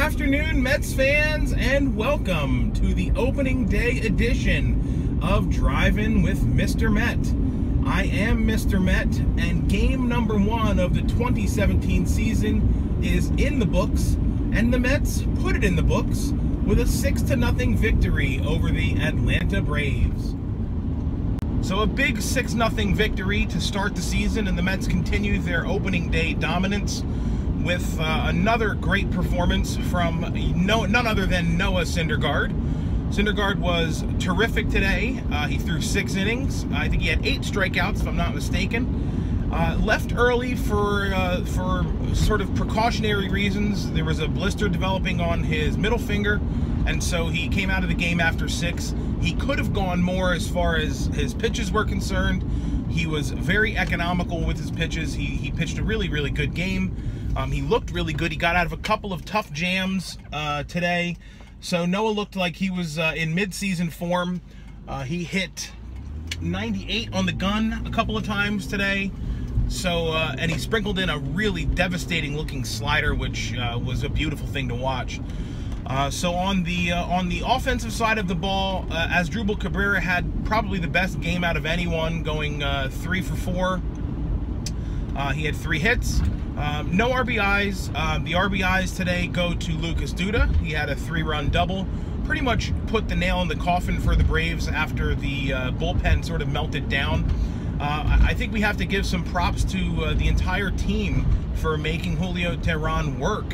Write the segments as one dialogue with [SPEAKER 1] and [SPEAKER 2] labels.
[SPEAKER 1] afternoon, Mets fans, and welcome to the opening day edition of Drivin with Mr. Met. I am Mr. Met, and game number 1 of the 2017 season is in the books, and the Mets put it in the books with a 6-0 victory over the Atlanta Braves. So a big 6-0 victory to start the season, and the Mets continue their opening day dominance with another great performance from none other than Noah Syndergaard. Syndergaard was terrific today. He threw 6 innings. I think he had 8 strikeouts, if I'm not mistaken. Left early for sort of precautionary reasons. There was a blister developing on his middle finger, and so he came out of the game after 6. He could have gone more as far as his pitches were concerned. He was very economical with his pitches. He pitched a really, really good game. He looked really good. He got out of a couple of tough jams today. So Noah looked like he was in mid-season form. He hit 98 on the gun a couple of times today. So and he sprinkled in a really devastating-looking slider, which was a beautiful thing to watch. So on the offensive side of the ball, Asdrubal Cabrera had probably the best game out of anyone, going 3 for 4. He had 3 hits. No RBIs. The RBIs today go to Lucas Duda. He had a 3-run double. Pretty much put the nail in the coffin for the Braves after the bullpen sort of melted down. I think we have to give some props to the entire team for making Julio Teheran work.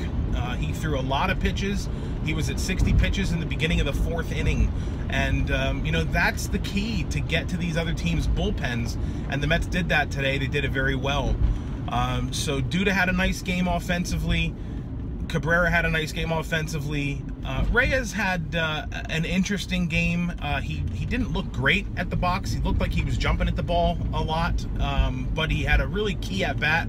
[SPEAKER 1] He threw a lot of pitches. He was at 60 pitches in the beginning of the 4th inning. And, you know, that's the key to get to these other teams' bullpens. And the Mets did that today. They did it very well. So Duda had a nice game offensively. Cabrera had a nice game offensively. Reyes had an interesting game. He didn't look great at the box. He looked like he was jumping at the ball a lot, but he had a really key at bat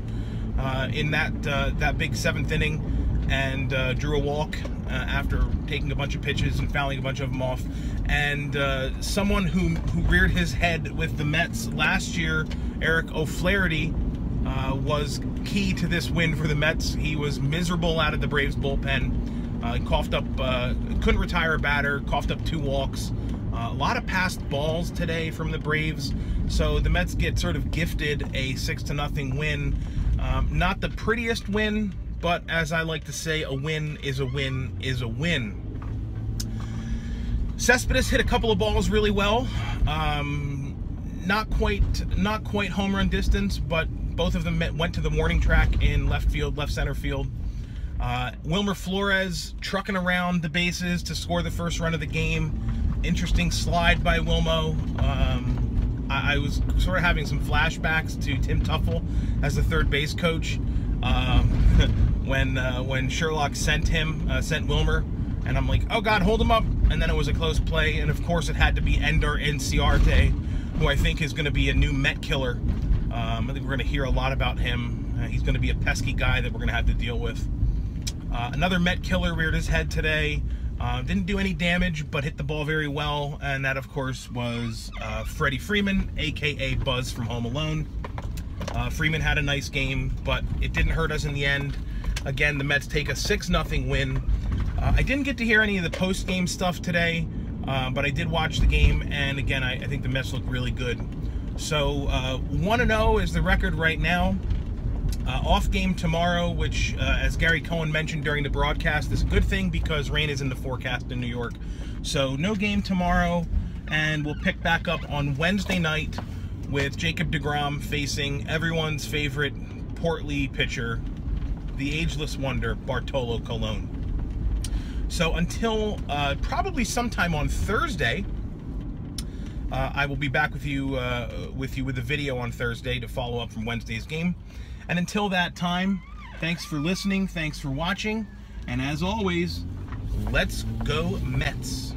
[SPEAKER 1] in that big 7th inning, and drew a walk after taking a bunch of pitches and fouling a bunch of them off. And someone who reared his head with the Mets last year, Eric O'Flaherty, was key to this win for the Mets. He was miserable out of the Braves bullpen. Coughed up, couldn't retire a batter, coughed up 2 walks. A lot of passed balls today from the Braves. So the Mets get sort of gifted a 6-0 win. Not the prettiest win, but as I like to say, a win is a win is a win. Cespedes hit a couple of balls really well. Not quite home run distance, but both of them went to the warning track in left field, left center field. Wilmer Flores trucking around the bases to score the first run of the game. Interesting slide by Wilmo. I was sort of having some flashbacks to Tim Tuffle as the third base coach when Sherlock sent Wilmer, and I'm like, oh God, hold him up, and then it was a close play, and of course it had to be Ender Inciarte, who I think is going to be a new Met killer. I think we're going to hear a lot about him. He's going to be a pesky guy that we're going to have to deal with. Another Met killer reared his head today. Didn't do any damage, but hit the ball very well. And that, of course, was Freddie Freeman, a.k.a. Buzz from Home Alone. Freeman had a nice game, but it didn't hurt us in the end. Again, the Mets take a 6-0 win. I didn't get to hear any of the post-game stuff today, but I did watch the game. And again, I think the Mets look really good. So 1-0 is the record right now. Off game tomorrow, which, as Gary Cohen mentioned during the broadcast, is a good thing because rain is in the forecast in New York. So no game tomorrow, and we'll pick back up on Wednesday night with Jacob deGrom facing everyone's favorite portly pitcher, the ageless wonder, Bartolo Colon. So until probably sometime on Thursday, I will be back with you with a video on Thursday to follow up from Wednesday's game. And until that time, thanks for listening, thanks for watching, and as always, let's go Mets.